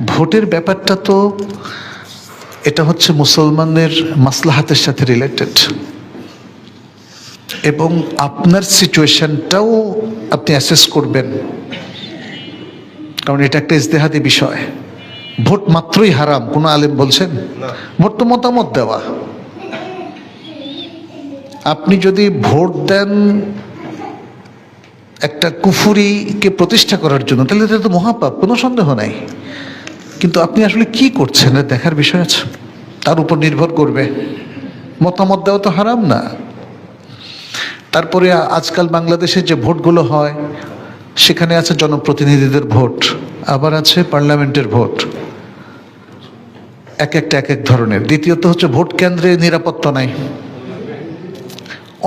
ভোটের ব্যাপারটা তো এটা হচ্ছে মুসলমানদের মাসলাহাতের সাথে রিলেটেড, এবং আপনার সিচুয়েশনটাও আপনি অ্যাসেস করবেন, কারণ এটা একটা ইজতেহাদি বিষয়। ভোট মাত্রই হারাম কোনো আলেম বলছেন? ভোট তো মতামত দেওয়া। আপনি যদি ভোট দেন একটা কুফুরিকে প্রতিষ্ঠা করার জন্য, তাহলে এটা তো মহাপাপ, কোনো সন্দেহ নাই। কিন্তু আপনি আসলে কি করছেন দেখার বিষয় আছে, তার উপর নির্ভর করবে। মতামত দেওয়া তো হারাম না। তারপরে আজকাল বাংলাদেশে যে ভোটগুলো হয় সেখানে আছে জনপ্রতিনিধিদের ভোট, আবার আছে পার্লামেন্টের ভোট, এক একটা এক এক ধরনের। দ্বিতীয়ত হচ্ছে ভোট কেন্দ্রে নিরাপত্তা নাই।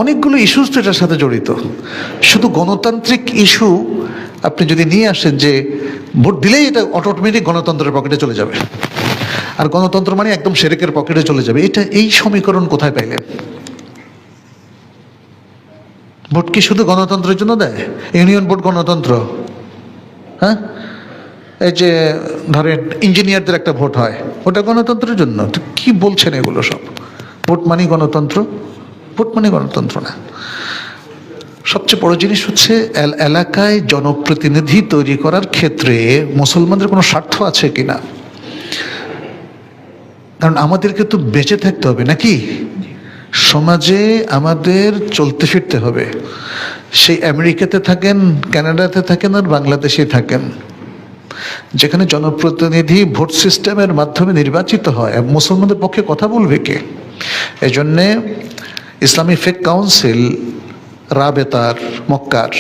অনেকগুলো ইস্যুস তো এটার সাথে জড়িত। শুধু গণতান্ত্রিক ইস্যু আপনি যদি নিয়ে আসেন যে ভোট দিলেই এটা অটোমেটিক গণতন্ত্রের পকেটে চলে যাবে, আর গণতন্ত্র মানে একদম শেরেকের পকেটে চলে যাবে, এটা এই সমীকরণ কোথায় পাইলেন? ভোট কি শুধু গণতন্ত্রের জন্য দেয়? ইউনিয়ন ভোট গণতন্ত্র? হ্যাঁ, এই যে ধরেন ইঞ্জিনিয়ারদের একটা ভোট হয়, ওটা গণতন্ত্রের জন্য? তো কি বলছেন এগুলো সব? ভোট মানে গণতন্ত্র? ভোট মানে গণতন্ত্র না। সবচেয়ে বড় জিনিস হচ্ছে এলাকায় জনপ্রতিনিধি তৈরি করার ক্ষেত্রে মুসলমানদের কোনো স্বার্থ আছে কিনা। কারণ আমাদেরকে তো বেঁচে থাকতে হবে নাকি, সমাজে আমাদের চলতে ফিরতে হবে। সেই আমেরিকাতে থাকেন, কানাডাতে থাকেন, আর বাংলাদেশে থাকেন, যেখানে জনপ্রতিনিধি ভোট সিস্টেমের মাধ্যমে নির্বাচিত হয়, মুসলমানদের পক্ষে কথা বলবে কে? এজন্যে ইসলামী ফেক কাউন্সিল রাবেতার মক্কার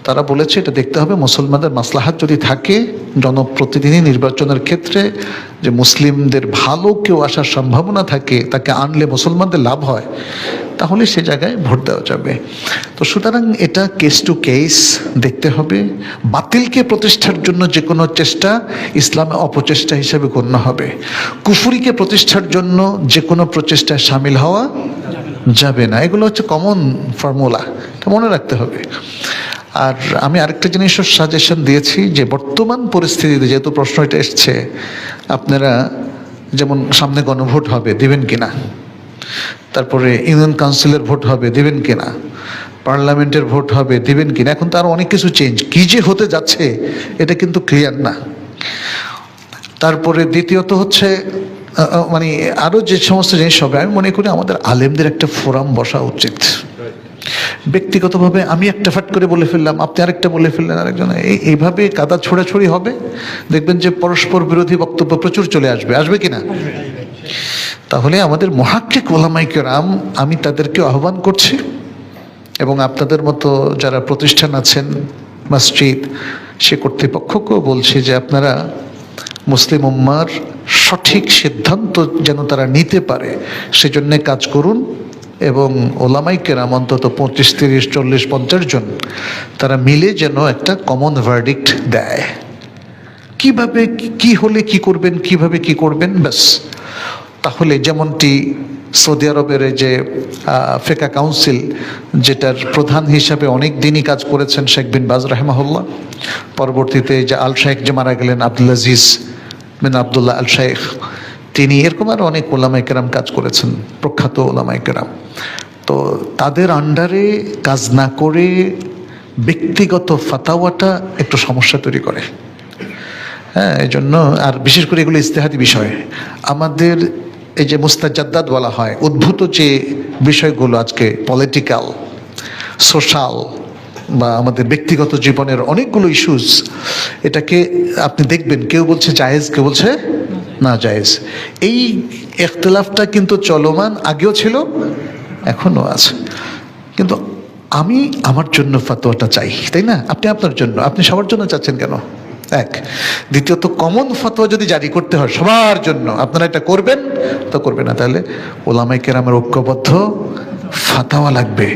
তারা বলেছে এটা দেখতে হবে মুসলমানদের মাসলাহাত যদি থাকে জনপ্রতিনিধি নির্বাচনের ক্ষেত্রে, যে মুসলিমদের ভালো কেউ আসার সম্ভাবনা থাকে, তাকে আনলে মুসলমানদের লাভ হয়, তাহলে সে জায়গায় ভোট দেওয়া যাবে। তো সুতরাং এটা কেস টু কেস দেখতে হবে। বাতিলকে প্রতিষ্ঠার জন্য যে কোনো চেষ্টা ইসলামে অপচেষ্টা হিসেবে গণ্য হবে। কুফুরিকে প্রতিষ্ঠার জন্য যে কোনো প্রচেষ্টায় সামিল হওয়া যাবে না। এগুলো হচ্ছে কমন ফর্মুলা, এটা মনে রাখতে হবে। আর আমি আরেকটা জিনিসও সাজেশন দিয়েছি যে বর্তমান পরিস্থিতিতে যেহেতু প্রশ্ন এটা এসছে, আপনারা যেমন সামনে গণভোট হবে, দিবেন কিনা, তারপরে ইউনিয়ন কাউন্সিলের ভোট হবে, দিবেন কিনা, পার্লামেন্টের ভোট হবে, দিবেন কিনা, এখন তো আরো অনেক কিছু চেঞ্জ, কি যে হতে যাচ্ছে এটা কিন্তু ক্লিয়ার না। তারপরে দ্বিতীয়ত হচ্ছে মানে আরো যে সমস্ত জিনিস হবে, আমি মনে করি আমাদের আলেমদের একটা ফোরাম বসা উচিত। ব্যক্তিগতভাবে আমি একটা ফাট করে বলে ফেললাম, আপনি আরেকটা বলে ফেললেন, আরেকজন, এইভাবে কাদা ছোড়াছড়ি হবে, দেখবেন যে পরস্পর বিরোধী বক্তব্য প্রচুর চলে আসবে। আসবে কিনা? তাহলে আমাদের মুহাক্কিক উলামায়ে কেরাম, আমি তাদেরকে আহ্বান করছি, এবং আপনাদের মতো যারা প্রতিষ্ঠান আছেন, মসজিদ, সে কর্তৃপক্ষকেও বলছি যে আপনারা মুসলিম উম্মার সঠিক সিদ্ধান্ত যেন তারা নিতে পারে সেজন্য কাজ করুন। এবং ওলামায়ে কেরাম অন্তত 25, 30, 40, 50 জন তারা মিলে যেন একটা কমন ভার্ডিক্ট দেয়, কিভাবে কি হলে কি করবেন, কিভাবে কি করবেন, ব্যাস। তাহলে যেমনটি সৌদি আরবের যে ফেকা কাউন্সিল, যেটার প্রধান হিসাবে অনেক দিনই কাজ করেছেন শেখ বিন বাজ রাহিমাহুল্লাহ, পরবর্তীতে যে আল শেখ যে মারা গেলেন, আব্দুল আজিজ বিন আবদুল্লাহ আল শেখ, তিনি, এরকম আরও অনেক ওলামায়ে কেরাম কাজ করেছেন, প্রখ্যাত ওলামায়ে কেরাম। তো তাদের আন্ডারে কাজ না করে ব্যক্তিগত ফাতাওয়াটা একটু সমস্যা তৈরি করে। হ্যাঁ, এই জন্য, আর বিশেষ করে এগুলো ইজতেহাদি বিষয়। আমাদের এই যে মুস্তাজাদ্দাত বলা হয়, উদ্ভূত যে বিষয়গুলো আজকে পলিটিক্যাল, সোশ্যাল বা আমাদের ব্যক্তিগত জীবনের অনেকগুলো ইস্যুস, এটাকে আপনি দেখবেন কেউ বলছে জায়েজ, কেউ বলছে না জায়েজ। এই ইখতিলাফটা কিন্তু চলমান, আগেও ছিল, এখনো আছে। কিন্তু আমি আমার জন্য ফাতোয়াটা চাই, তাই না? আপনি আপনার জন্য, আপনি সবার জন্য চাচ্ছেন কেন? এক। দ্বিতীয়ত, কমন ফাতোয়া যদি জারি করতে হয় সবার জন্য, আপনারা এটা করবেন তো করবে না, তাহলে ওলামায়ে কেরামের ঐক্যবদ্ধ ফাতাওয়া লাগবে,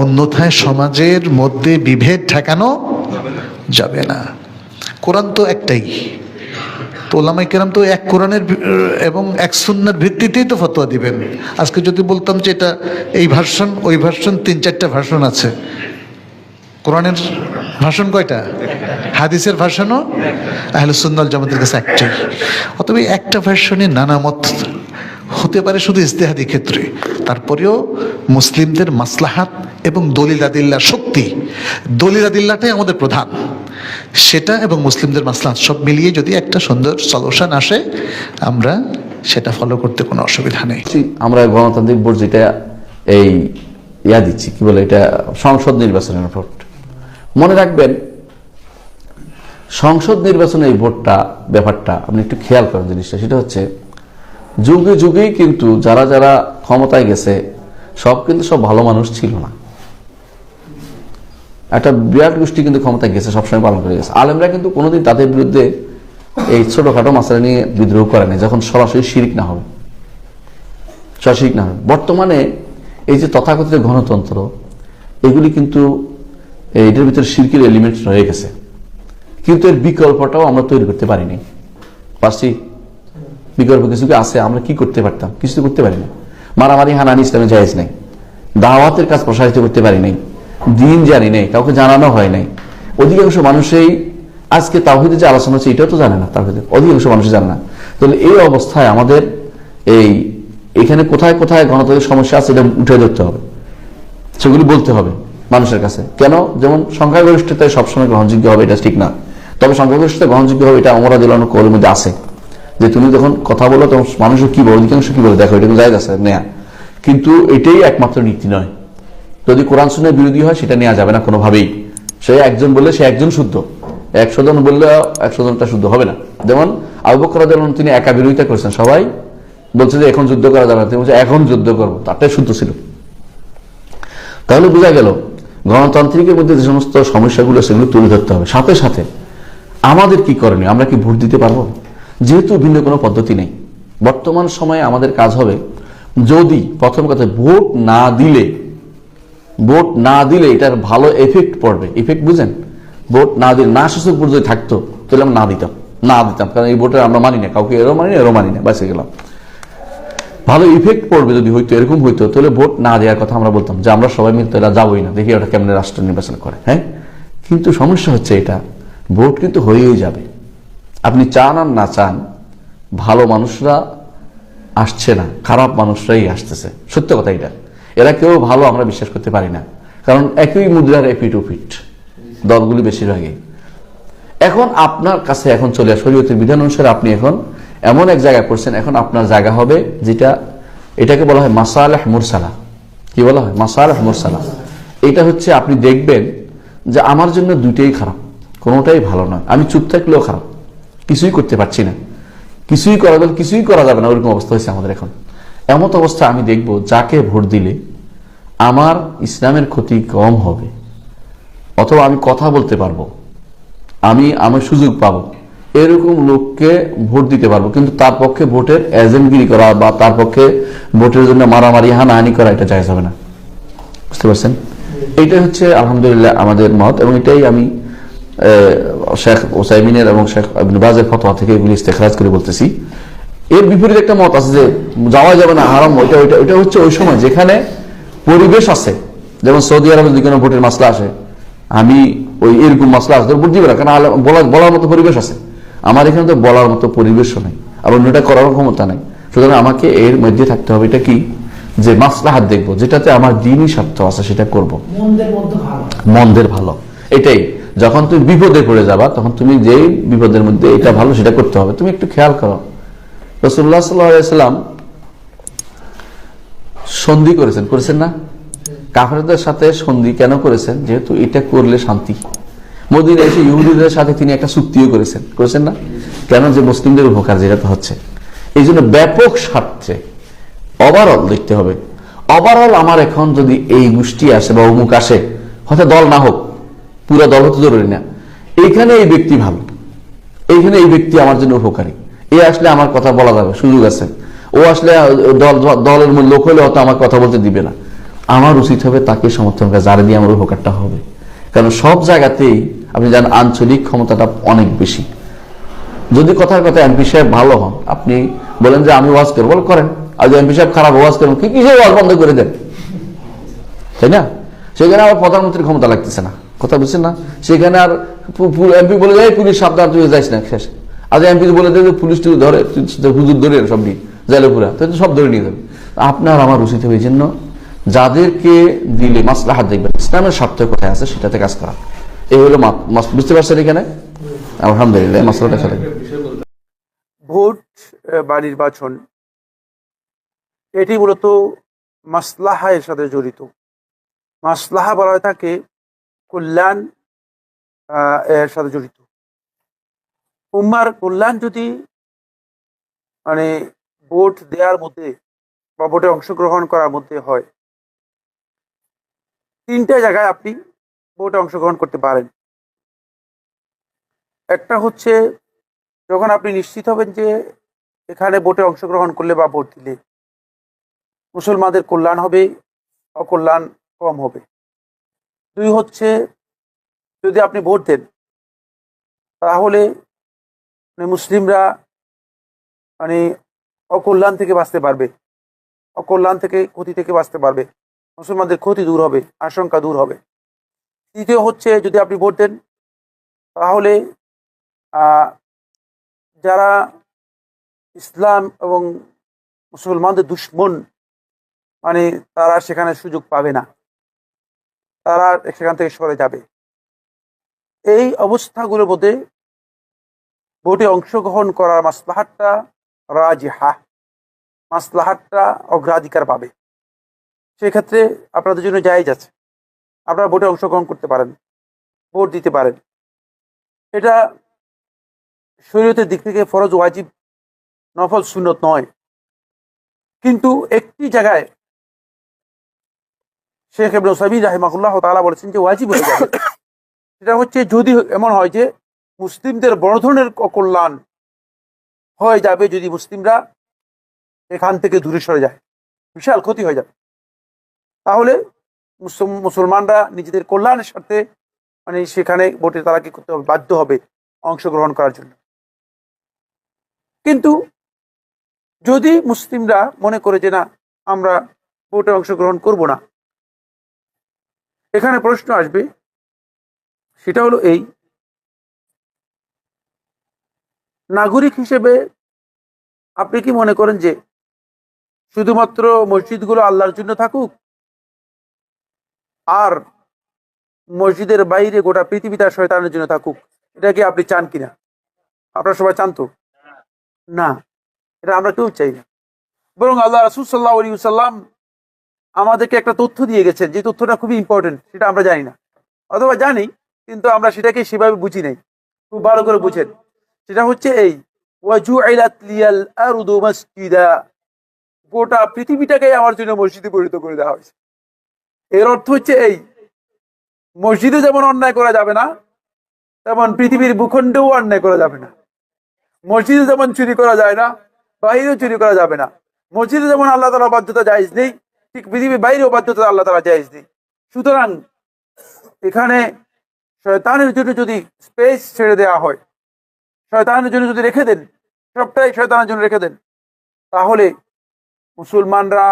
অন্যথায় সমাজের মধ্যে বিভেদ ঠেকানো যাবে না। কোরআন তো একটাই, তো ওলামায়ে কেরাম তো এক কোরআনের এবং এক সুন্নাহর ভিত্তিতেই তো ফতোয়া দিবেন। আজকে যদি বলতাম যে এটা এই ভার্সন, ওই ভার্সন, 3-4টা ভার্সন আছে, কোরআনের ভার্সন কয়টা? হাদিসের ভার্সনও আহলুস সুন্নাহ ওয়াল জামাতের কাছে একটাই। অতএব একটা ভার্সনে নানা মত হতে পারে শুধু ইজতিহাদি ক্ষেত্রে, তারপরেও মুসলিমদের মাসলাহাত এবং দলিল আদিল্লার শক্তি, দলিল আদিল্লাটাই আমাদের প্রধান, সেটা এবং মুসলিমদের মাসলাহাত সব মিলিয়ে যদি একটা সুন্দর সলিউশন আসে, আমরা সেটা ফলো করতে কোনো অসুবিধা নেই। আমরা গণতান্ত্রিক ভোট যেটা এই দিচ্ছি, কি বলে এটা, সংসদ নির্বাচনের ভোট। মনে রাখবেন, সংসদ নির্বাচনের এই ভোটটা, ব্যাপারটা আপনি একটু খেয়াল করেন জিনিসটা, সেটা হচ্ছে যুগে যুগেই কিন্তু যারা যারা ক্ষমতায় গেছে সব কিন্তু সব ভালো মানুষ ছিল না। একটা বিরাট গোষ্ঠী কিন্তু ক্ষমতায় গেছে, সবসময় পালন করে গেছে। আলেমরা কিন্তু কোনোদিন তাদের বিরুদ্ধে এই ছোটখাটো মাসলা নিয়ে বিদ্রোহ করে নাই, যখন সরাসরি শিরিক না হবে, সরাসরি না হবে। বর্তমানে এই যে তথাকথিত গণতন্ত্র, এগুলি কিন্তু এটার ভিতরে শিরকের এলিমেন্ট রয়ে গেছে, কিন্তু এর বিকল্পটাও আমরা তৈরি করতে পারিনি। পারছি? বিকল্প কিছু কি আছে? আমরা কি করতে পারতাম? কিছু তো করতে পারি না। মারামারি হানানি ইসলামে জায়েজ নাই, দাওয়াতের কাজ প্রসারিত করতে পারি নাই, দিন জানি নাই, কাউকে জানানো হয় নাই। অধিকাংশ মানুষই আজকে তাওহীদের যে আলোচনা হচ্ছে এটাও তো জানে না, তাওহীদের অধিকাংশ মানুষই জানে না। তাহলে এই অবস্থায় আমাদের এখানে কোথায় কোথায় গণতন্ত্রের সমস্যা আছে এটা উঠে ধরতে হবে, সেগুলি বলতে হবে মানুষের কাছে। কেন? যেমন সংখ্যাগরিষ্ঠতায় সবসময় গ্রহণযোগ্য হবে এটা ঠিক না, তবে সংখ্যাগরিষ্ঠতা গ্রহণযোগ্য হবে এটা ওমর রাদিয়াল্লাহু আনহু কওলের মধ্যে আছে, যে তুমি যখন কথা বলো তখন মানুষও কি বলে, অধিকাংশ কি বলে দেখো, এটা জায়েজ আছে নেয়া, কিন্তু এটাই একমাত্র নীতি নয়। যদি কোরআন সুন্নাহর বিরোধী হয় সেটা নেওয়া যাবে না কোনোভাবেই। সে একজন বললে সে একজন শুদ্ধ, 100 জন বললে 100 জনটা শুদ্ধ হবে না। যেমন আবু বকর রাদিয়াল্লাহু আনহু তিনি একা বিরোধিতা করেছেন, সবাই বলছে যে এখন যুদ্ধ করা যাবে না, তিনি বলছে এখন যুদ্ধ করবো, তারটাই শুদ্ধ ছিল। তাহলে বোঝা গেল গণতান্ত্রিকের মধ্যে যে সমস্ত সমস্যাগুলো সেগুলো তুলে ধরতে হবে। সাথে সাথে আমাদের কি করণীয়? আমরা কি ভোট দিতে পারবো? যেহেতু ভিন্ন কোনো পদ্ধতি নেই, বর্তমান সময়ে আমাদের কাজ হবে, যদি প্রথম কথা ভোট না দিলে এটার ভালো এফেক্ট পড়বে। এফেক্ট বুঝেন? ভোট না দিলে, না সূচক ভোট যদি থাকতো তাহলে আমরা না দিতাম, কারণ এই ভোটে আমরা মানি না, কাউকে এরও মানি না, বাঁচে গেলাম। ভালো ইফেক্ট পড়বে যদি হইতো, এরকম হইতো, তাহলে ভোট না দেওয়ার কথা আমরা বলতাম, যে আমরা সবাই মিলে তারা যাবোই না, দেখি ওটা কেমন রাষ্ট্র নির্বাচন করে। হ্যাঁ, কিন্তু সমস্যা হচ্ছে এটা, ভোট কিন্তু হয়েই যাবে, আপনি চান আর না চান। ভালো মানুষরা আসছে না, খারাপ মানুষরাই আসতেছে, সত্য কথা এটা। এরা কেউ ভালো আমরা বিশ্বাস করতে পারি না, কারণ একই মুদ্রার এপিট ওপিট দলগুলি বেশিরভাগই। এখন আপনার কাছে এখন চলে আসে শরীয়তের বিধান অনুসারে, আপনি এখন এমন এক জায়গায় পড়ছেন, এখন আপনার জায়গা হবে যেটা, এটাকে বলা হয় মাসালেহ মুরসালা। কি বলা হয়? মাসালেহ মুরসালা। এটা হচ্ছে আপনি দেখবেন যে আমার জন্য দুইটাই খারাপ, কোনোটাই ভালো নয়, আমি চুপ থাকলেও খারাপ, কিছুই করতে পারছি না, কিছুই করা যাবে না, ওরকম অবস্থা হয়েছে আমাদের এখন। এমন অবস্থা আমি দেখব যাকে ভোট দিলে আমার ইসলামের ক্ষতি কম হবে, অথবা আমি কথা বলতে পারবো, আমি সুযোগ পাবো, এরকম লোককে ভোট দিতে পারবো। কিন্তু তার পক্ষে ভোটের এজেন্টগিরি করা বা তার পক্ষে ভোটের জন্য মারামারি হানাহানি করা এটা জায়েজ হবে না। বুঝতে পারছেন? এইটাই হচ্ছে আলহামদুলিল্লাহ আমাদের মত, এবং এটাই আমি শেখ ওসাইমিনের এবং শেখ ইবনে বাজের ফতোয়া থেকে এগুলি ইস্তেখরাজ করে বলতেছি। এর বিপরীত একটা মত আছে যে যাওয়া যাবে না, হারাম। ওইটা হচ্ছে ওই সময় যেখানে পরিবেশ আছে, যেমন সৌদি আরবে যদি কোনো ভোটের মাসলা আসে, আমি ওই এরকম মাসলা আসে ভোট দিবে না, কারণ বলার মতো পরিবেশ আছে। আমার এখানে তো বলার মতো পরিবেশও নেই, আবার অন্যটা করার ক্ষমতা নেই। সুতরাং আমাকে এর মধ্যে থাকতে হবে। এটা কি? যে মাসলাহাত দেখবো, যেটাতে আমার দিনই স্বার্থ আছে সেটা করব, মন্দের ভালো। এটাই, যখন তুমি বিপদে পড়ে যাবা তখন তুমি যেই বিপদের মধ্যে এটা ভালো সেটা করতে হবে। তুমি একটু খেয়াল করো, রাসূলুল্লাহ সাল্লাল্লাহু আলাইহি ওয়াসাল্লাম সন্ধি করেছেন না? কাফেরদের সাথে সন্ধি কেন করেছেন? যেহেতু এটা করলে শান্তি। মদিনায় এসে ইহুদিদের সাথে তিনি একটা চুক্তিও করেছেন না? কেন? যে মুসলিমদের উপকার যেটা হচ্ছে, এই জন্য ব্যাপক স্বার্থে ওভারঅল দেখতে হবে। ওভারঅল আমার এখন যদি এই গোষ্ঠী আসে বা অমুক আসে, হয়তো দল না হোক, পুরো দল হতে জরুরি না, এইখানে এই ব্যক্তি ভালো, এইখানে এই ব্যক্তি আমার জন্য উপকারী, এ আসলে আমার কথা বলা যাবে, সুযোগ আছে, ও আসলে দলের লোক হলে হয়তো আমার কথা বলতে দিবে না, আমার উচিত হবে তাকে সমর্থন করা, যারা দিয়ে আমার উপকারটা হবে। কারণ সব জায়গাতেই আপনি জানেন আঞ্চলিক ক্ষমতাটা অনেক বেশি। যদি কথার কথা এমপি সাহেব ভালো হন, আপনি বলেন যে আমি ওয়াজ করবো, করেন, আর যদি এমপি সাহেব খারাপ ওয়াজ করেন, কিসের ওয়াজ বন্ধ করে দেন, তাই না? সেখানে আবার প্রধানমন্ত্রীর ক্ষমতা লাগতেছে না, কথা বুঝছেন না? সেখানে আর এমপি বলে যায় পুলিশ সাবধান, তুই যাইস না, শেষ। আর এমপি বলে দেয় যে পুলিশ তুই ধরে, হুজুর ধরে সব নিয়ে জালে পুরা, তো সব ধরে নিয়ে যাবে। আপনার আমার উচিত হবে এই জন্য যাদেরকে দিলে মাসলাহাত দেখবেন, ইসলামের স্বার্থ কোথায় আছে সেটাতে কাজ করা। এই হলো বুঝতে পারছেন এখানে? আলহামদুলিল্লাহ, মাসলাটা চলে। ভোট বা নির্বাচন এটি মূলত মাসলাহা এর সাথে জড়িত। মাসলাহা বলা হয় থাকে কল্যাণ এর সাথে জড়িত। উম্মার কল্যাণ যদি মানে ভোট দেওয়ার মধ্যে বা ভোটে অংশগ্রহণ করার মধ্যে হয়, তিনটা জায়গায় আপনি ভোটে অংশগ্রহণ করতে পারেন। একটা হচ্ছে যখন আপনি নিশ্চিত হবেন যে এখানে ভোটে অংশগ্রহণ করলে বা ভোট দিলে মুসলমানদের কল্যাণ হবে, অকল্যাণ কম হবে। দুই হচ্ছে যদি আপনি ভোট দেন তাহলে মুসলিমরা মানে অকল্যাণ থেকে বাঁচতে পারবে, অকল্যাণ থেকে ক্ষতি থেকে বাঁচতে পারবে, মুসলমানদের ক্ষতি দূর হবে, আশঙ্কা দূর হবে। তৃতীয় হচ্ছে যদি আপনি ভোট দেন তাহলে যারা ইসলাম এবং মুসলমানদের দুশ্মন মানে তারা সেখানে সুযোগ পাবে না, তারা সেখান থেকে সরে যাবে। এই অবস্থাগুলোর মধ্যে ভোটে অংশগ্রহণ করার মাসলাহাতটা রাজিহা, মাসলাহাতটা অগ্রাধিকার পাবে। সেক্ষেত্রে আপনাদের জন্য জায়েজ আছে, আপনারা ভোটে অংশগ্রহণ করতে পারেন, ভোট দিতে পারেন। এটা শরীয়তের দিক থেকে ফরজ, ওয়াজিব, নফল, সুন্নত নয়। কিন্তু একটি জায়গায় শেখ ইবনে উসাইমিন রাহিমাহুল্লাহ তাআলা বলেছেন যে ওয়াজিব হয়ে যাবে। সেটা হচ্ছে যদি এমন হয় যে মুসলিমদের বড় ধরনের অকল্যাণ হয়ে যাবে, যদি মুসলিমরা এখান থেকে দূরে সরে যায়, বিশাল ক্ষতি হয়ে যাবে, তাহলে মুসলমানরা নিজেদের কল্যাণের স্বার্থে মানে সেখানে ভোটে তারা কি করতে হবে, বাধ্য হবে অংশগ্রহণ করার জন্য। কিন্তু যদি মুসলিমরা মনে করে যে না, আমরা ভোটে অংশগ্রহণ করব না, এখানে প্রশ্ন আসবে, সেটা হলো এই, নাগরিক হিসেবে আপনি কি মনে করেন যে শুধুমাত্র মসজিদগুলো আল্লাহর জন্য থাকুক আর মসজিদের বাইরে গোটা পৃথিবী তার শয়তানের জন্য থাকুক? এটা কি আপনি চান কিনা? আপনারা সবাই চান তো? না, এটা আমরা কেউ চাই না। বরং আল্লাহ রাসূল সাল্লাল্লাহু আলাইহি ওয়াসাল্লাম আমাদেরকে একটা তথ্য দিয়ে গেছেন, যে তথ্যটা খুবই ইম্পর্টেন্ট, সেটা আমরা জানি না, অথবা জানি কিন্তু আমরা সেটাকে সেভাবে বুঝি নাই। খুব ভালো করে বুঝেন, সেটা হচ্ছে এই, ওয়াজুইলাত লিয়াল আরদু মাসজিদা, গোটা পৃথিবীটাকে আমার জন্য মসজিদে পরিণত করে দেওয়া হয়েছে। এর অর্থ হচ্ছে এই, মসজিদে যেমন অন্যায় করা যাবে না, তেমন পৃথিবীর ভূখণ্ডেও অন্যায় করা যাবে না। মসজিদে যেমন চুরি করা যায় না, বাইরেও চুরি করা যাবে না। মসজিদে যেমন আল্লাহ তাআলার বাধ্যতা জায়েজ নেই, ঠিক পৃথিবীর বাইরেও বাধ্যতা আল্লাহ তাআলা জায়েজ নেই। সুতরাং এখানে শয়তানের জন্য যদি স্পেস ছেড়ে দেওয়া হয়, শয়তানের জন্য যদি রেখে দেন, সবটাই শয়তানের জন্য রেখে দেন, তাহলে মুসলমানরা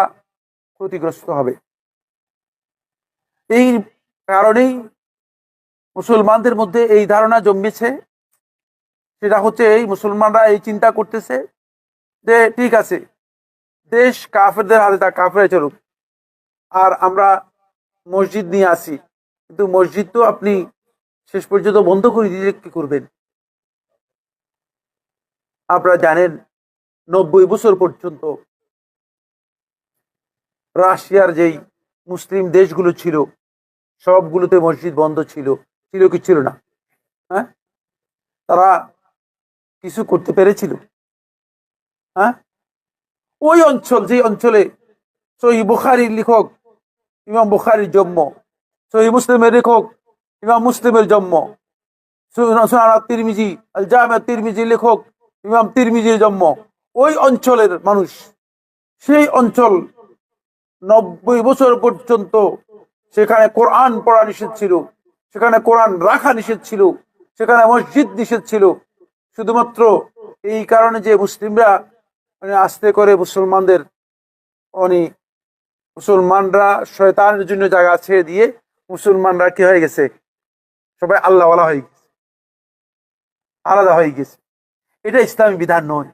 ক্ষতিগ্রস্ত হবে। এই কারণেই মুসলমানদের মধ্যে এই ধারণা জন্মেছে, সেটা হচ্ছে এই, মুসলমানরা এই চিন্তা করতেছে যে ঠিক আছে, দেশ কাফেরদের হাতে, তা কাফেরে চলুক, আর আমরা মসজিদ নিয়ে আসি। কিন্তু মসজিদ তো আপনি শেষ পর্যন্ত বন্ধ করে দিলে কি করবেন? আপনারা জানেন 90 বছর পর্যন্ত রাশিয়ার যেই মুসলিম দেশগুলো ছিল সবগুলোতে মসজিদ বন্ধ ছিল। ছিল কি ছিল না? হ্যাঁ, তারা কিছু করতে পেরেছিল? হ্যাঁ, ওই অঞ্চল, যে অঞ্চলে সহিহ বুখারীর লেখক ইমাম বুখারীর জন্ম, সহিহ মুসলিমের লেখক ইমাম মুসলিমের জন্ম, সুনান তিরমিজি, আল জামি তিরমিজির লেখক ইমাম তিরমিজির জন্ম, ওই অঞ্চলের মানুষ, সেই অঞ্চল 90 বছর পর্যন্ত সেখানে কোরআন পড়া নিষেধ ছিল, সেখানে কোরআন রাখা নিষেধ ছিল, সেখানে মসজিদ নিষেধ ছিল, শুধুমাত্র এই কারণে যে মুসলিমরা মানে আস্তে করে মুসলমানদের মুসলমানরা শয়তানের জন্য জায়গা ছেড়ে দিয়ে মুসলমানরা কি হয়ে গেছে, সবাই আল্লাহওয়ালা হয়ে গেছে, আলাদা হয়ে গেছে। এটা ইসলামী বিধান নয়।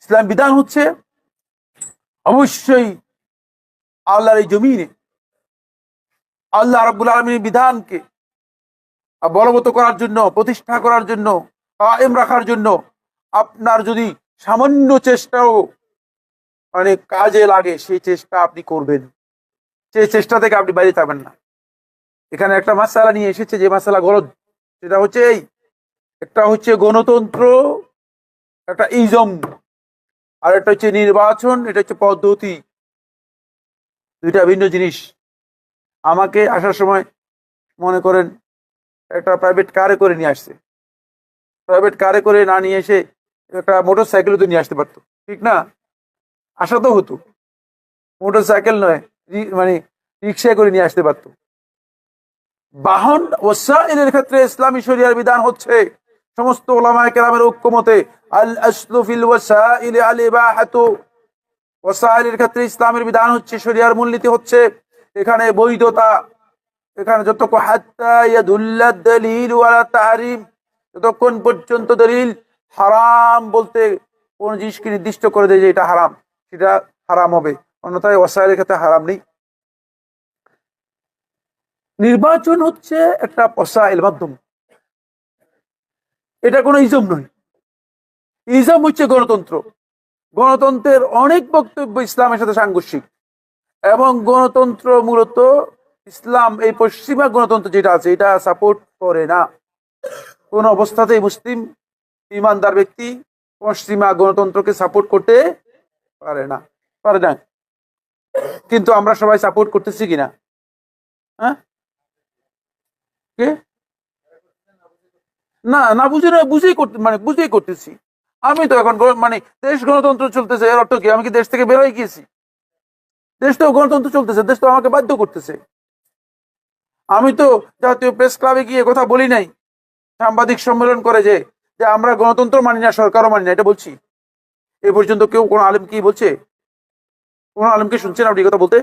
ইসলাম বিধান হচ্ছে অবশ্যই আল্লাহর এই জমিনে আল্লাহ রাব্বুল আলামিনের বিধানকে বলবৎ করার জন্য, প্রতিষ্ঠা করার জন্য, কায়েম রাখার জন্য আপনার যদি সামান্য চেষ্টাও মানে কাজে লাগে, সেই চেষ্টা আপনি করবেন, সেই চেষ্টা থেকে আপনি বাইরে থাকবেন না। এখানে একটা মাসালা নিয়ে এসেছে, যে মাসালা গলদ, সেটা হচ্ছে এই, একটা হচ্ছে গণতন্ত্র, একটা ইজম, আর একটা হচ্ছে নির্বাচন, এটা হচ্ছে পদ্ধতি, দুইটা ভিন্ন জিনিস। আমাকে আসার সময় মনে করেন একটা প্রাইভেট কারে করে নিয়ে আসছে, প্রাইভেট কারে করে না নিয়ে এসে একটা মোটর সাইকেলও তো নিয়ে আসতে পারতো, ঠিক না? আসা তো হতো, মোটর সাইকেল নয়, মানে রিক্সায় করে নিয়ে আসতে পারতো। বাহন ওয়াসাইলের ক্ষেত্রে ইসলামী শরিয়ার বিধান হচ্ছে সমস্ত উলামায়ে কেরামের ঐক্যমতে আল আসলু ফিল ওয়াসাইল আল ইবাহাতু। ওয়াসাইলের ক্ষেত্রে ইসলামের বিধান হচ্ছে, শরিয়ার মূলনীতি হচ্ছে এখানে বৈধতা। এখানে যতক্ষণ হাত্তা ইয়াদুল্লাদ দালিল ওয়ালা তাহরিম, যতক্ষণ পর্যন্ত দলিল হারাম বলতে কোন জিনিসকে নির্দিষ্ট করে দেয় যে এটা হারাম, সেটা হারাম হবে, অন্যথায় ওয়াসাইলের ক্ষেত্রে হারাম নেই। নির্বাচন হচ্ছে একটা ওয়াসাইল, মাধ্যম, এটা কোনো ইজম নয়। ইজম হচ্ছে গণতন্ত্র। গণতন্ত্রের অনেক বক্তব্য ইসলামের সাথে সাংঘর্ষিক, এবং গণতন্ত্র মূলত ইসলাম এই পশ্চিমা গণতন্ত্র যেটা আছে এটা সাপোর্ট করে না। কোন অবস্থাতেই মুসলিম ইমানদার ব্যক্তি পশ্চিমা গণতন্ত্রকে সাপোর্ট করতে পারে না, পারে না। কিন্তু আমরা সবাই সাপোর্ট করতেছি কিনা? হ্যাঁ, কে? না না, বুঝে না, বুঝেই করতে, মানে বুঝেই করতেছি। আমি তো এখন মানে দেশ গণতন্ত্র চলতেছে, এর অর্থ কি আমি কি দেশ থেকে বের হয়ে গিয়েছি? দেশ তো গণতন্ত্র চলতেছে, দেশ তো আমাকে বাধ্য করতেছে। আমি তো জাতীয় প্রেস ক্লাবে গিয়ে কথা বলি নাই, সাংবাদিক সম্মেলন করে যে যে আমরা গণতন্ত্র মানি না, সরকারও মানি না, এটা বলছি। এ পর্যন্ত কেউ কোন আলেম কি বলছে? কোন আলেমকে শুনছেন আপনি কথা বলতে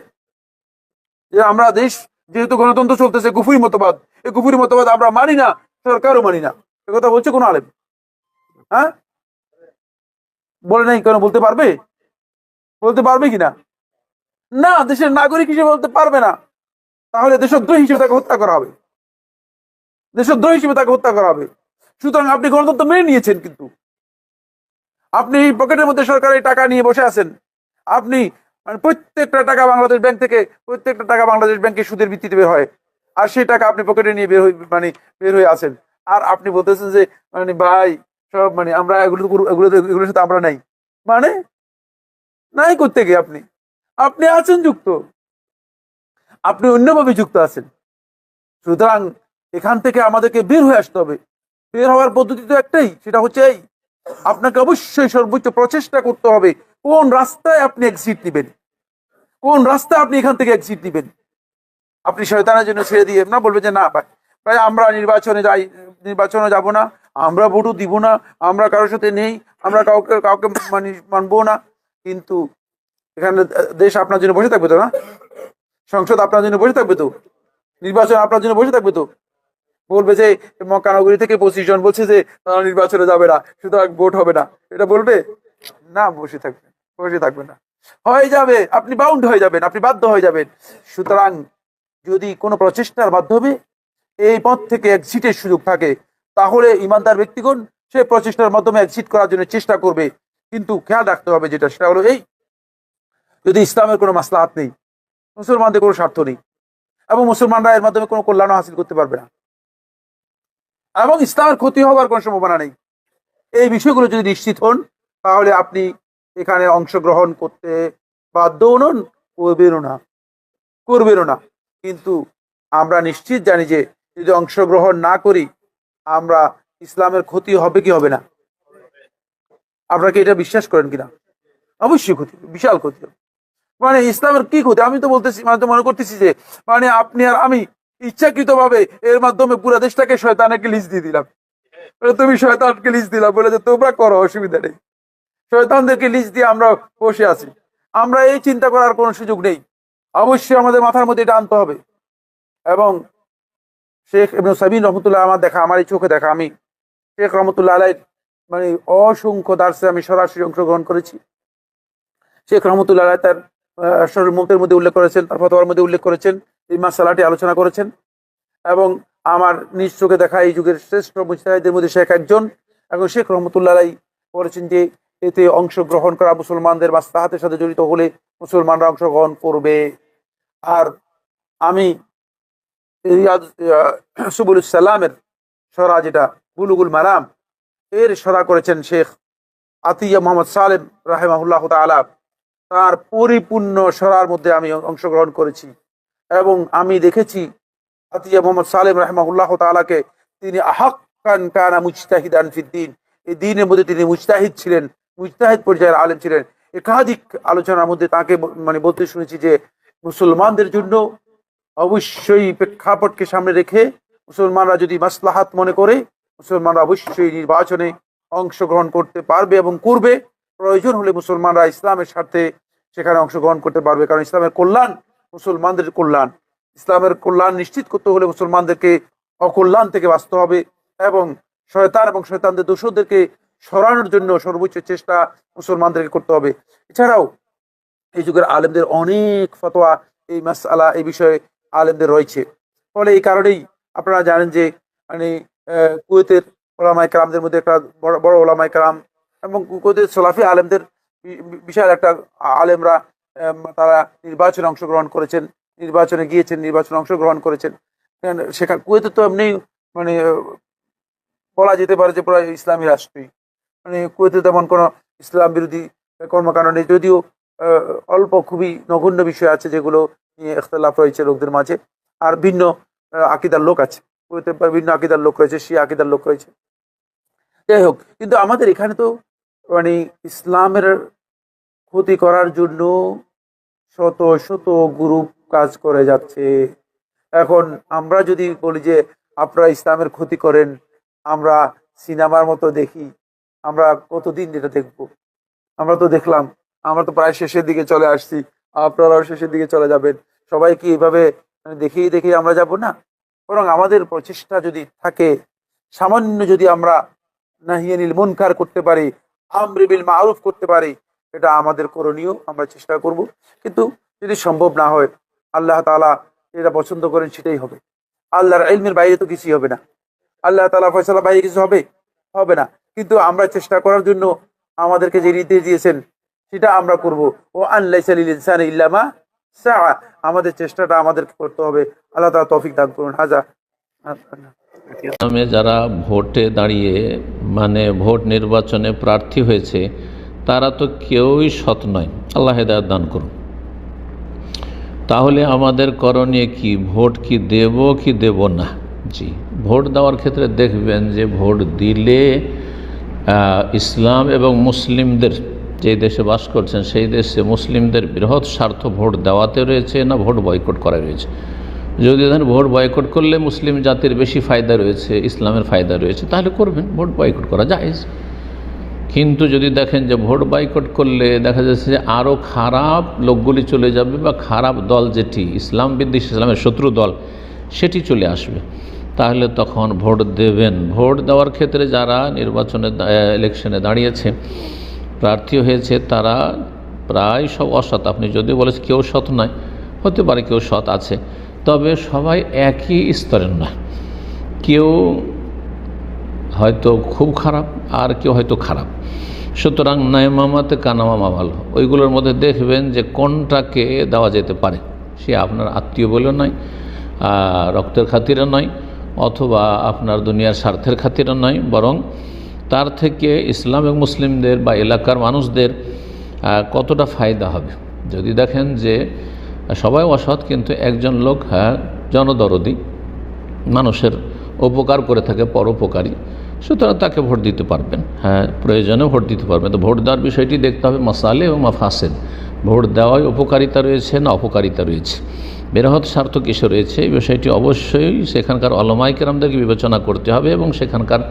যে আমরা দেশ যেহেতু গণতন্ত্র চলতেছে, কুফরি মতবাদ, এই কুফরি মতবাদ আমরা মানি না, সরকারও মানি না, এ কথা বলছে কোন আলেম? হ্যাঁ, বলে নাই কেন? বলতে পারবে? বলতে পারবে কিনা? না, দেশের নাগরিক হিসেবে বলতে পারবে না। তাহলে দেশদ্রোহী হিসেবে তাকে হত্যা করা হবে, দেশদ্রোহী হিসেবে তাকে হত্যা করা হবে। সুতরাং আপনি গণতন্ত্র মেনে নিয়েছেন, কিন্তু আপনি পকেটের মধ্যে সরকারি টাকা নিয়ে বসে আছেন। আপনি মানে প্রত্যেকটা টাকা বাংলাদেশ ব্যাংক থেকে, প্রত্যেকটা টাকা বাংলাদেশ ব্যাংকে সুদের ভিত্তিতে বের হয়, আর সেই টাকা আপনি পকেটে নিয়ে বের হয়ে আছেন। আর আপনি বলতেছেন যে মানে ভাই সব মানে আমরা এগুলোর সাথে আমরা নাই, মানে নাই করতে গিয়ে আপনি আপনি আছেন যুক্ত, আপনি অন্যভাবে যুক্ত আছেন। সুতরাং এখান থেকে আমাদেরকে বের হয়ে আসতে হবে। বের হওয়ার পদ্ধতি তো একটাই, সেটা হচ্ছে এই, আপনাকে অবশ্যই সর্বোচ্চ প্রচেষ্টা করতে হবে কোন রাস্তায় আপনি এক্সিট নেবেন, কোন রাস্তায় আপনি এখান থেকে এক্সিট নেবেন। আপনি শয়তানের জন্য ছেড়ে দিয়ে না, বলবে যে না ভাই আমরা নির্বাচনে যাব না, আমরা ভোটও দিব না, আমরা কারোর সাথে নেই, আমরা কাউকে কাউকে মানবো না। কিন্তু এখানে দেশ আপনার জন্য বসে থাকবে তো না, সংসদ আপনার জন্য বসে থাকবে তো, নির্বাচন আপনার জন্য বসে থাকবে তো। বলবে যে মক্কানগরী থেকে 25 জন বলছে যে তারা নির্বাচনে যাবে না, সুতরাং ভোট হবে না, এটা বলবে না? বসে থাকবে না, হয়ে যাবে, আপনি বাউন্ড হয়ে যাবেন, আপনি বাধ্য হয়ে যাবেন। সুতরাং যদি কোনো প্রচেষ্টার মাধ্যমে এই পথ থেকে এক্সিটের সুযোগ থাকে, তাহলে ইমানদার ব্যক্তিগণ সে প্রচেষ্টার মাধ্যমে এক্সিট করার জন্য চেষ্টা করবে। কিন্তু খেয়াল রাখতে হবে যেটা, সেটা হলো এই, যদি ইসলামের কোনো মাসলাহাত নেই, মুসলমানদের কোনো স্বার্থ নেই, এবং মুসলমানরা এর মাধ্যমে কোনো কল্যাণ হাসিল করতে পারবে না, এবং ইসলামের ক্ষতি হওয়ার কোনো সম্ভাবনা নেই, এই বিষয়গুলো যদি নিশ্চিত হন, তাহলে আপনি এখানে অংশগ্রহণ করতে বাধ্য নন, করবেনও না। কিন্তু আমরা নিশ্চিত জানি যে যদি অংশগ্রহণ না করি, আমরা ইসলামের ক্ষতি হবে কি হবে না? আপনারা কি এটা বিশ্বাস করেন কিনা? অবশ্যই ক্ষতি, বিশাল ক্ষতি হবে। মানে ইসলামের কি ক্ষতি? আমি তো বলতেছি, মানে তো মনে করতেছি যে মানে আপনি আর আমি ইচ্ছাকৃত ভাবে এর মাধ্যমে পুরো দেশটাকে শয়তানকে লিজ দিয়ে দিলাম। তুমি শয়তানকে লিজ দিলাম বলে যে তোমরা করো, অসুবিধা নেই, শয়তানদেরকে লিজ দিয়ে আমরা বসে আছি। আমরা এই চিন্তা করার কোনো সুযোগ নেই। অবশ্যই আমাদের মাথার মধ্যে এটা আনতে হবে, এবং শেখ ইবনে সাবিন রহমতুল্লাহ আমার দেখা, আমার এই চোখে দেখা, আমি শেখ রহমতুল্লাহ আলাই মানে অসংখ্য দার্সে আমি সরাসরি অংশগ্রহণ করেছি। শেখ রহমতুল্লাহ আলাই তার মুখের মধ্যে উল্লেখ করেছেন, তার ফতোয়ার মধ্যে উল্লেখ করেছেন, এই মাসালাটি আলোচনা করেছেন। এবং আমার নিজ চোখে দেখা এই যুগের শ্রেষ্ঠ মুজতাহিদের মধ্যে শেখ একজন। এবং শেখ রহমতুল্লাহ আলাই বলেছেন যে এতে অংশগ্রহণ করা মুসলমানদের মাসলাহাতের সাথে জড়িত হলে মুসলমানরা অংশগ্রহণ করবে। আর আমি সুবুল সালামের সরা, যেটা বুলুগুল মারাম, এর সরা করেছেন শেখ আতিয়া মোহাম্মদ সালেম রাহিমাহুল্লাহ তাআলা। তার পরিপূর্ণ সরার মধ্যে আমি অংশগ্রহণ করেছি এবং আমি দেখেছি আতিয়া মোহাম্মদ সালেম রাহিমাহুল্লাহ তাআলাকে, তিনি আহাক্কান কানা মুজতাহিদান ফিদ্দিন, এই দ্বীনের মধ্যে তিনি মুজতাহিদ ছিলেন, মুজতাহিদ পর্যায়ের আলেম ছিলেন। একাধিক আলোচনার মধ্যে তাকে মানে বলতে শুনেছি যে মুসলমানদের জন্য অবশ্যই প্রেক্ষাপটকে সামনে রেখে মুসলমানরা যদি মাসলাহাত মনে করে, মুসলমানরা অবশ্যই নির্বাচনে অংশগ্রহণ করতে পারবে এবং করবে। প্রয়োজন হলে মুসলমানরা ইসলামের স্বার্থে সেখানে অংশগ্রহণ করতে পারবে, কারণ ইসলামের কল্যাণ মুসলমানদের কল্যাণ। ইসলামের কল্যাণ নিশ্চিত করতে হলে মুসলমানদেরকে অকল্যাণ থেকে বাঁচতে হবে এবং শয়তান এবং শয়তানদের দোষদেরকে সরানোর জন্য সর্বোচ্চ চেষ্টা মুসলমানদেরকে করতে হবে। এছাড়াও এই যুগের আলেমদের অনেক ফতোয়া এই মাসআলা, এই বিষয়ে আলেমদের রয়েছে। ফলে এই কারণেই আপনারা জানেন যে মানে কুয়েতের ওলামায়ে কেরামদের মধ্যে একটা বড় বড় ওলামায়ে কেরাম এবং কুয়েতের সলাফি আলেমদের বিশাল একটা আলেমরা তারা নির্বাচনে অংশগ্রহণ করেছেন, নির্বাচনে গিয়েছেন, নির্বাচনে অংশগ্রহণ করেছেন। সেখানে কুয়েতে তো এমনি মানে বলা যেতে পারে যে পুরো ইসলামী রাষ্ট্রই, মানে কুয়েতে তেমন কোনো ইসলাম বিরোধী কর্মকাণ্ড নেই, যদিও অল্প খুবই নগণ্য বিষয় আছে যেগুলো নিয়ে ইখতিলাফ রয়েছে লোকদের মাঝে। আর ভিন্ন আকিদার লোক আছে, কুয়েতে ভিন্ন আকিদার লোক রয়েছে, শিয়া আকিদার লোক রয়েছে। যাই হোক, কিন্তু আমাদের এখানে তো মানে ইসলামের ক্ষতি করার জন্য শত শত গ্রুপ কাজ করে যাচ্ছে। এখন আমরা যদি বলি যে আপনারা ইসলামের ক্ষতি করেন, আমরা সিনেমার মতো দেখি, আমরা কতদিন এটা দেখব? আমরা তো দেখলাম, আমরা তো প্রায় শেষের দিকে চলে আসছি, আপনারাও শেষের দিকে চলে যাবেন। সবাই কি এইভাবে দেখেই দেখেই আমরা যাব? না, বরং আমাদের প্রচেষ্টা যদি থাকে, সামান্য যদি আমরা নাহিয়ানিল মুনকার করতে পারি, আমরি বিল মারুফ করতে পারি, এটা আমাদের করণীয়, আমরা চেষ্টা করব। কিন্তু যদি সম্ভব না হয়, আল্লাহ তাআলা যেটা পছন্দ করেন সেটাই হবে। আল্লাহর ইলমের বাইরে তো কিছুই হবে না, আল্লাহ তাআলা ফয়সালা বাইরে কিছু হবে না। কিন্তু আমরা চেষ্টা করার জন্য আমাদেরকে যে নির্দেশ দিয়েছেন সেটা আমরা করব। ও আল্লাইসা লিল ইনসানি ইল্লা মা সাআ, আমাদের চেষ্টাটা আমাদেরকে করতে হবে। আল্লাহ তাআলা তৌফিক দান করুন। হাজা যারা ভোটে দাঁড়িয়ে মানে ভোট নির্বাচনে প্রার্থী হয়েছে তারা তো কেউই সৎ নয়, আল্লাহ হেদায়েত দান করুন। তাহলে আমাদের করণীয় কি? ভোট কি দেব কি দেব না? জি, ভোট দেওয়ার ক্ষেত্রে দেখবেন যে ভোট দিলে ইসলাম এবং মুসলিমদের, যে দেশে বাস করছেন সেই দেশে মুসলিমদের বৃহৎ স্বার্থ ভোট দেওয়াতে রয়েছে না ভোট বয়কট করা রয়েছে। যদি দেখেন ভোট বয়কট করলে মুসলিম জাতির বেশি ফায়দা রয়েছে, ইসলামের ফায়দা রয়েছে, তাহলে করবেন, ভোট বয়কট করা জায়েজ। কিন্তু যদি দেখেন যে ভোট বয়কট করলে দেখা যাচ্ছে যে আরও খারাপ লোকগুলি চলে যাবে বা খারাপ দল যেটি ইসলাম বিদ্বেষী, ইসলামের শত্রু দল, সেটি চলে আসবে, তাহলে তখন ভোট দেবেন। ভোট দেওয়ার ক্ষেত্রে যারা নির্বাচনে ইলেকশনে দাঁড়িয়েছে, প্রার্থী হয়েছে, তারা প্রায় সব অসৎ। আপনি যদি বলেছেন কেউ সৎ নয়, হতে পারে কেউ সৎ আছে, তবে সবাই একই স্তরের নয়। কেউ হয়তো খুব খারাপ আর কেউ হয়তো খারাপ। সুতরাং নাইমামাতে কানামামা ভালো, ওইগুলোর মধ্যে দেখবেন যে কোনটাকে দেওয়া যেতে পারে। সে আপনার আত্মীয় বলেও নয়, রক্তের খাতিরে নয়, অথবা আপনার দুনিয়ার স্বার্থের খাতিরে নয়, বরং তার থেকে ইসলাম এবং মুসলিমদের বা এলাকার মানুষদের কতটা ফায়দা হবে। যদি দেখেন যে সবাই অসৎ কিন্তু একজন লোক জনদরদি, মানুষের উপকার করে থাকে, পরোপকারী, সুতরাং তাকে ভোট দিতে পারবেন। প্রয়োজনে ভোট দিতে পারবেন। তো ভোট দেওয়ার বিষয়টি দেখতে হবে মাসালে এবং মাফাসেদ। ভোট দেওয়ায় উপকারিতা রয়েছে না অপকারিতা রয়েছে, বৃহৎ স্বার্থ কিসে রয়েছে, এই বিষয়টি অবশ্যই সেখানকার ওলামায়ে কেরামদেরকে বিবেচনা করতে হবে এবং সেখানকার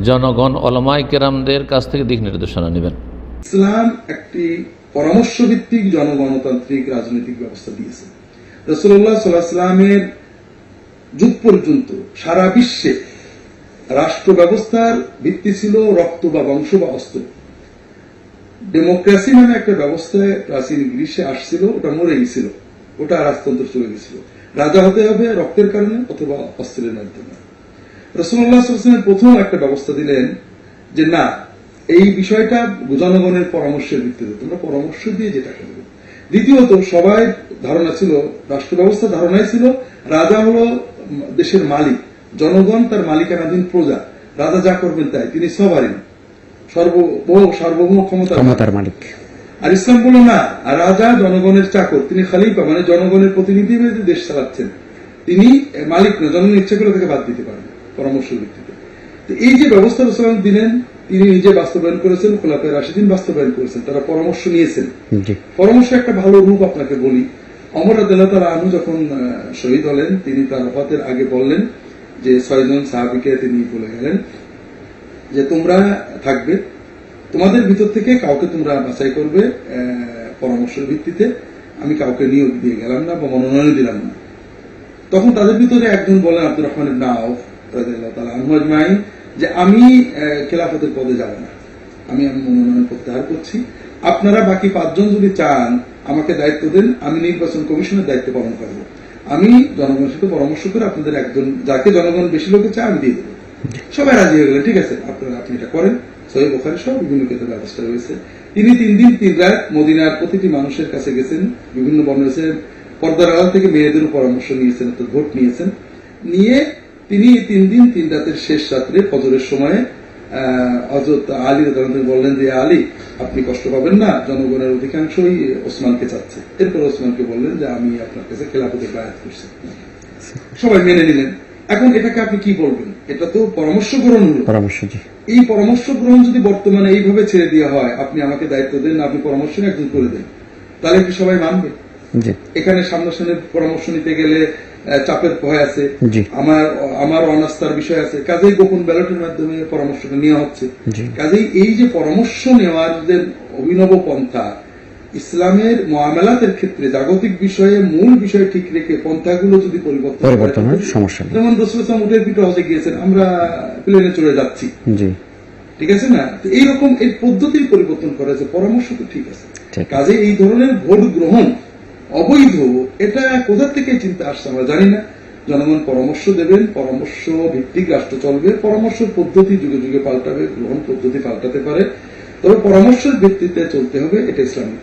জনগণ ওলামায়ে কেরামদের কাছ থেকে দিক নির্দেশনা নেবেন। ইসলাম একটি পরামর্শ ভিত্তিক জনগণতান্ত্রিক রাজনৈতিক ব্যবস্থা দিয়েছে। রাসূলুল্লাহ সাল্লাল্লাহু আলাইহি ওয়াসাল্লামের যুগ পর্যন্ত সারা বিশ্বে রাষ্ট্র ব্যবস্থার ভিত্তি ছিল রক্ত বা বংশ বা অস্ত্র। ডেমোক্রেসি নামে একটা ব্যবস্থায় প্রাচীন গ্রীসে আসছিল, ওটা মরে গেছিল, ওটা রাজতন্ত্র চলে গেছিল। রাজা হতে হবে রক্তের কারণে অথবা অস্ত্রের মাধ্যমে। রাসূলুল্লাহ সাল্লাল্লাহু আলাইহি ওয়াসাল্লাম প্রথম একটা ব্যবস্থা দিলেন যে না, এই বিষয়টা জনগণের পরামর্শের ভিত্তিতে তোমরা পরামর্শ দিয়ে যেটা করবে। দ্বিতীয়ত, সবাই ধারণা ছিল, রাষ্ট্র ব্যবস্থা ধারণাই ছিল রাজা হলো দেশের মালিক, জনগণ তার মালিকানাধীন প্রজা, রাজা যা করবেন তাই, তিনি সবারই সার্বভৌম ক্ষমতার মালিক। আর ইসলাম বলল না, রাজা জনগণের চাকর, তিনি খলিফা মানে জনগণের প্রতিনিধি হয়ে দেশ চালাচ্ছেন, তিনি মালিক না, জনগণ ইচ্ছা করে তাকে বাদ দিতে পারেন পরামর্শের ভিত্তিতে। তো এই যে ব্যবস্থা রাসূল দিলেন, তিনি নিজে বাস্তবায়ন করেছেন, খোলাফায়ে রাশিদিন বাস্তবায়ন করেছেন, তারা পরামর্শ নিয়েছেন। পরামর্শ একটা ভালো রূপ আপনাকে বলি। ওমর রাদিয়াল্লাহু তাআলা আনহু যখন শহীদ হলেন, তিনি তার ওফাতের আগে বললেন যে 6 জন সাহাবীকে তিনি বলে গেলেন যে তোমরা থাকবে, তোমাদের ভিতর থেকে কাউকে তোমরা বাছাই করবে পরামর্শের ভিত্তিতে, আমি কাউকে নিয়োগ দিয়ে গেলাম না বা মনোনয়ন দিলাম না। তখন তাদের ভিতরে একজন বলেন, আব্দুর রহমান ইবনে আউফ রাদিয়াল্লাহু তাআলা আনহু আজমাইন, যে আমি খেলাফতের পদে যাব না, আমি মনোনয়ন প্রত্যাহার করছি, আপনারা বাকি 5 জন যদি চান আমাকে দায়িত্ব দেন, আমি নির্বাচন কমিশনের দায়িত্ব পালন করব, আমি জনগণের সাথে পরামর্শ করে আপনাদের একজন যাকে জনগণ বেশি লোকে চায় আমি দিয়ে দেবো। সবাই রাজি হয়ে গেলেন, ঠিক আছে আপনি এটা করেন। সহিহ বুখারী সহ বিভিন্ন কিতাবে ব্যবস্থা রয়েছে। তিনি 3 দিন 3 রাত মদিনার প্রতিটি মানুষের কাছে গেছেন, বিভিন্ন বর্ণনা পর্দার আড়াল থেকে মেয়েদেরও পরামর্শ নিয়েছেন, তো ভোট নিয়েছেন, নিয়ে তিনি 3 দিন 3 রাতের শেষ রাত্রে ফজরের সময়ে হযরত আলী রাদিয়াল্লাহু আনহু বললেন যে আলী, আপনি কষ্ট পাবেন না, জনগণের অধিকাংশই ওসমানকে চাচ্ছে। এরপর ওসমানকে বললেন যে আমি আপনার কাছে খেলাফতে বায়াত করছি। সবাই মেনে নিলেন। এখন এটাকে আপনি কি বলবেন? এটা তো পরামর্শ গ্রহণ হলো। এই পরামর্শ গ্রহণ যদি বর্তমানে এইভাবে ছেড়ে দেওয়া হয়, আপনি আমাকে দায়িত্ব দেন, আপনি পরামর্শ একজন করে দেন, তাহলে কি সবাই মানবে? এখানে সামনাসামনি পরামর্শ নিতে গেলে চাপের ভয় আছে, আমার অনাস্থার বিষয় আছে, কাজেই গোপন ব্যালটের মাধ্যমে পরামর্শটা নেওয়া হচ্ছে। কাজেই এই যে পরামর্শ নেওয়ার যে অভিনব পন্থা, ইসলামের মুআমালাতের ক্ষেত্রে জাগতিক বিষয়ে মূল বিষয় ঠিক রেখে পন্থাগুলো যদি পরিবর্তন হয় সমস্যা নেই। যেমন রাসূল সাল্লাল্লাহু আলাইহি ওয়াসাল্লাম উটের পিঠে হজে গিয়েছেন, আমরা প্লেনে চলে যাচ্ছি, ঠিক আছে না? এইরকম এই পদ্ধতির পরিবর্তন করা আছে, পরামর্শ তো ঠিক আছে। কাজে এই ধরনের ভোট গ্রহণ অবৈধ, এটা কোথা থেকে চিন্তা আসছে আমরা জানি না। জনগণ পরামর্শ দেবেন, পরামর্শ ভিত্তিক রাষ্ট্র চলবে, পরামর্শ পদ্ধতি যুগে যুগে পাল্টাবে, গ্রহণ পদ্ধতি পাল্টাতে পারে, তবে পরামর্শের ভিত্তিতে চলতে হবে, এটা ইসলামিক।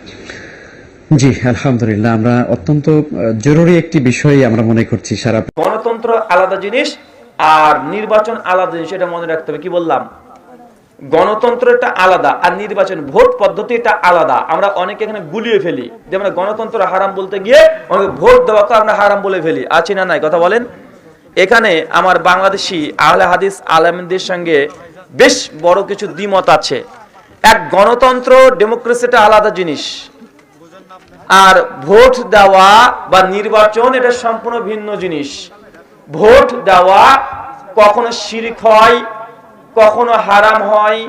জি আলহামদুলিল্লাহ, আমরা অত্যন্ত জরুরি একটি বিষয় আমরা মনে করছি। সারা গণতন্ত্র আলাদা জিনিস আর নির্বাচন আলাদা জিনিস, এটা মনে রাখতে হবে। কি বললাম? গণতন্ত্রটা আলাদা আর নির্বাচন ভোট পদ্ধতি এটা আলাদা। আমরা অনেকে এখানে গুলিয়ে ফেলি, যে আমরা গণতন্ত্র হারাম বলতে গিয়ে অনেকে ভোট দেওয়াকে আমরা হারাম বলে ফেলি। আছি না নাই? কথা বলেন। এখানে আমার বাংলাদেশি আহলে হাদিস আলেমদের সঙ্গে বেশ বড় কিছু দ্বিমত আছে। এক, গণতন্ত্র ডেমোক্রেসিটা আলাদা জিনিস, আর ভোট দেওয়া বা নির্বাচন এটা সম্পূর্ণ ভিন্ন জিনিস। ভোট দেওয়া কখনো শিরক হয়, কখনো হারাম হয়,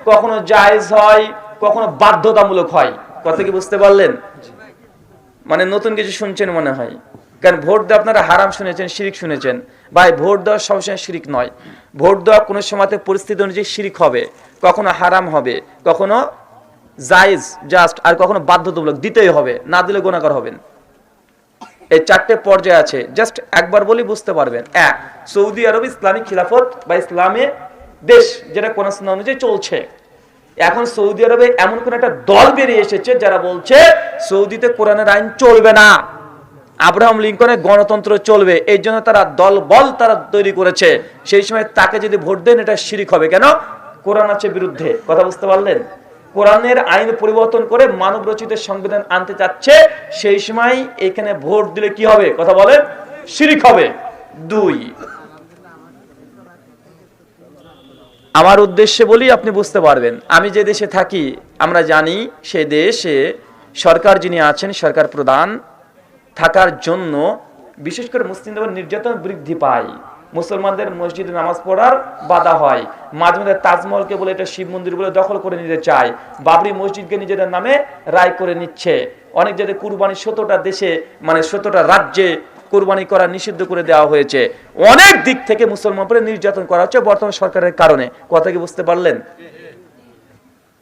কখনো জায়েজ হয়, কখনো বাধ্যতামূলক হয়। কথা কি বুঝতে পারলেন? মানে নতুন কিছু শুনছেন মনে হয়, কারণ ভোট দেওয়া আপনারা হারাম শুনেছেন, শিরক শুনেছেন। ভাই, ভোট দেওয়া সবসময় শিরক নয়। ভোট দেওয়া কোনো সময় পরিস্থিতি অনুযায়ী শিরক হবে, কখনো হারাম হবে, কখনো জায়েজ জাস্ট, আর কখনো বাধ্যতামূলক, দিতেই হবে, না দিলে গুনাহগার হবেন। এই 4টে পর্যায়ে আছে, জাস্ট একবার বলি বুঝতে পারবেন। 1, সৌদি আরব ইসলামিক খিলাফত বা ইসলামে দেশ, যেটা কোরআন সুন্নাহ অনুযায়ী চলছে। এখন সৌদি আরবে এমন কোন একটা দল বেরিয়ে এসেছে যারা বলছে সৌদিতে কোরআনের আইন চলবে না, আব্রাহাম লিঙ্কনের গণতন্ত্র চলবে। এই জন্য তারা দল বল তারা তৈরি করেছে। সেই সময় তাকে যদি ভোট দেন, এটা শিরক হবে। কেন? কোরআন আছে বিরুদ্ধে। কথা বুঝতে পারলেন? কোরআনের আইন পরিবর্তন করে মানব রচিত সংবিধান আনতে চাচ্ছে, সেই সময় এখানে ভোট দিলে কি হবে? কথা বলেন, শিরক হবে। 2, আমার উদ্দেশ্যে বলি, আপনি বুঝতে পারবেন। আমি যে দেশে থাকি, আমরা জানি সেই দেশে সরকার যিনি আছেন, সরকার প্রধান থাকার জন্য বিশেষ করে মুসলিমদের নির্যাতন বৃদ্ধি পায়। মুসলমানদের মসজিদে নামাজ পড়ার বাধা হয়। মাঝে মাঝে তাজমহলকে বলে এটা শিব মন্দির বলে দখল করে নিতে চায়। বাবরি মসজিদকে নিজেদের নামে রায় করে নিচ্ছে। অনেক জায়গায় কুরবানি 17টা দেশে, মানে 17টা রাজ্যে কোরবানি করা নিষিদ্ধ করে দেওয়া হয়েছে। অনেক দিক থেকে মুসলমান উপরে নির্যাতন করা হচ্ছে বর্তমান সরকারের কারণে। কথা কি বুঝতে পারলেন?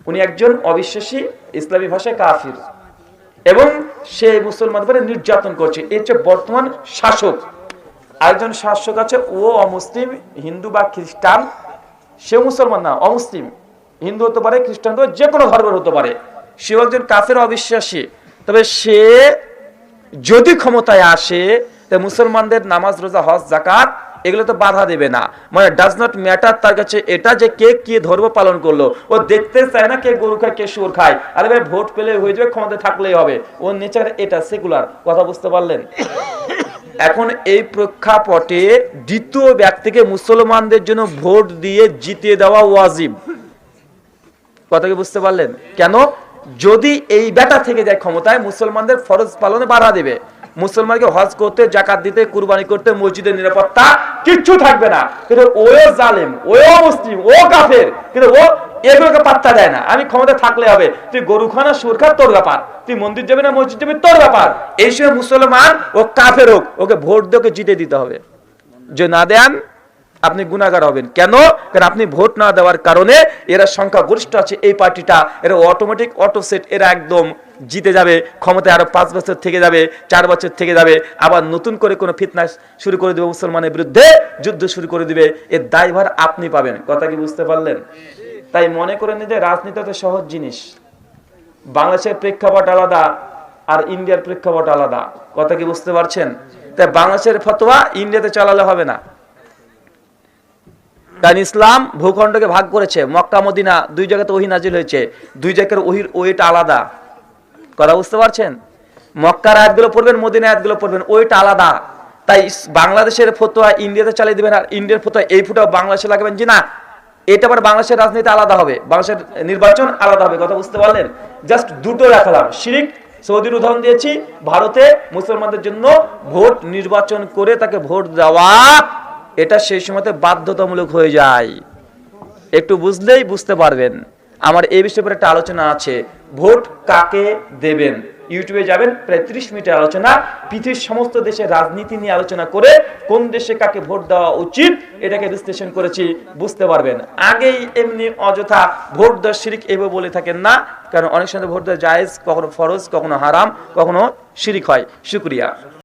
উনি একজন অবিশ্বাসী, ইসলামী ভাষায় কাফির, এবং সে মুসলমান উপরে নির্যাতন করছে। এর হচ্ছে বর্তমান শাসক। আরেকজন শাসক আছে, ও অমুসলিম, হিন্দু বা খ্রিস্টান, সে মুসলমান না, অমুসলিম, হিন্দু হতে পারে, খ্রিস্টান হতে পারে, যে কোনো ধর্মের হতে পারে, সেও একজন কাফের, অবিশ্বাসী। তবে সে যদি ক্ষমতায় আসে, তা মুসলমানদের নামাজ, রোজা, হজ, যাকাত এগুলো তো বাধা দেবে না। মানে ডাজ নট ম্যাটার তার কাছে এটা যে কে কি ধর্ম পালন করলো, ও দেখতে চায় না কে গরু খায় কে শুয়োর খায়। আরে ভাই, ভোট পেলে হয়ে যাবে, ক্ষমতায় থাকলেই হবে, ওর নেচার এটা, সেকুলার। কথা বুঝতে পারলেন? এখন এই প্রেক্ষাপটে দ্বিতীয় ব্যক্তিকে মুসলমানদের জন্য ভোট দিয়ে জিতিয়ে দেওয়া ওয়াজিব। কথা কি বুঝতে পারলেন? কেন? যদি এই বেটা থেকে যায় ক্ষমতায়, মুসলমানদের ফরজ পালনে বাধা দেবে, মুসলমানকে হজ করতে, জাকাত দিতে, কুরবানি করতে, মসজিদের নিরাপত্তা কিচ্ছু থাকবে না। কিন্তু ও জালেম, ও মুসলিম, ও কাফের, কিন্তু ও এগুলোকে পাত্তা দেয় না। আমি ক্ষমতা থাকলে হবে, তুই গরু খানা সুর খা, তোর ব্যাপার, তুই মন্দির যাবি না মসজিদ যাবি, তোর ব্যাপার। এই সময় মুসলমান ও কাফের হোক, ওকে ভোট দিয়ে ওকে জিতে দিতে হবে। যে না দেন, আপনি গুনাহগার হবেন। কেন? কারণ আপনি ভোট না দেওয়ার কারণে এরা সংখ্যাগরিষ্ঠ আছে, এই পার্টিটা, এরা অটোমেটিক অটো সেট, এরা একদম জিতে যাবে, ক্ষমতায় আরো 5 বছর থেকে যাবে, 4 বছর থেকে যাবে, আবার নতুন করে কোনো ফিতনা শুরু করে দেবে, মুসলমানের বিরুদ্ধে যুদ্ধ শুরু করে দিবে, এর দায়ভার আপনি পাবেন। কথা কি বুঝতে পারলেন? তাই মনে করেন যে রাজনীতি তো সহজ জিনিস। বাংলাদেশের প্রেক্ষাপট আলাদা আর ইন্ডিয়ার প্রেক্ষাপট আলাদা। কথা কি বুঝতে পারছেন? তাই বাংলাদেশের ফতোয়া ইন্ডিয়াতে চালালে হবে না। কারণ ইসলাম ভূখণ্ডকে ভাগ করেছে, মক্কা মদিনা দুই জায়গাতে ওহী নাজিল হয়েছে, দুই জায়গার ওহীর ওইটা আলাদা। কথা বুঝতে পারছেন? মক্কার আয়াতগুলো পড়বেন, মদিনা আয়াতগুলো পড়বেন, ওইটা আলাদা। তাই বাংলাদেশের ফতোয়া ইন্ডিয়াতে চালিয়ে দিবেন, আর ইন্ডিয়ার ফতোয়া এই ফুটাও বাংলাদেশে লাগাবেন, জি না, এটা আবার বাংলাদেশের রাজনীতি আলাদা হবে, বাংলাদেশের নির্বাচন আলাদা হবে। কথা বুঝতে পারলেন? জাস্ট দুটো রাখলাম। শিরিক, সৌদির উদাহরণ দিয়েছি, ভারতে মুসলমানদের জন্য ভোট নির্বাচন করে তাকে ভোট দেওয়া, এটা সেই সময়তে বাধ্যতামূলক হয়ে যায়। একটু বুঝলেই বুঝতে পারবেন। আমার এই বিষয়ে একটা আলোচনা আছে, ভোট কাকে দেবেন। ইউটিউবে যাবেন, প্রায় 30 মিনিটের আলোচনা, পৃথিবীর সমস্ত দেশের রাজনীতি নিয়ে আলোচনা করে কোন দেশে কাকে ভোট দেওয়া উচিত এটাকে বিশ্লেষণ করেছি, বুঝতে পারবেন। আগেই এমনি অযথা ভোট দেওয়া শিরিক এভাবে বলে থাকেন না, কারণ অনেক সময় ভোট দেওয়া জায়েজ, কখনো ফরজ, কখনো হারাম, কখনো শিরিক হয়। শুকরিয়া।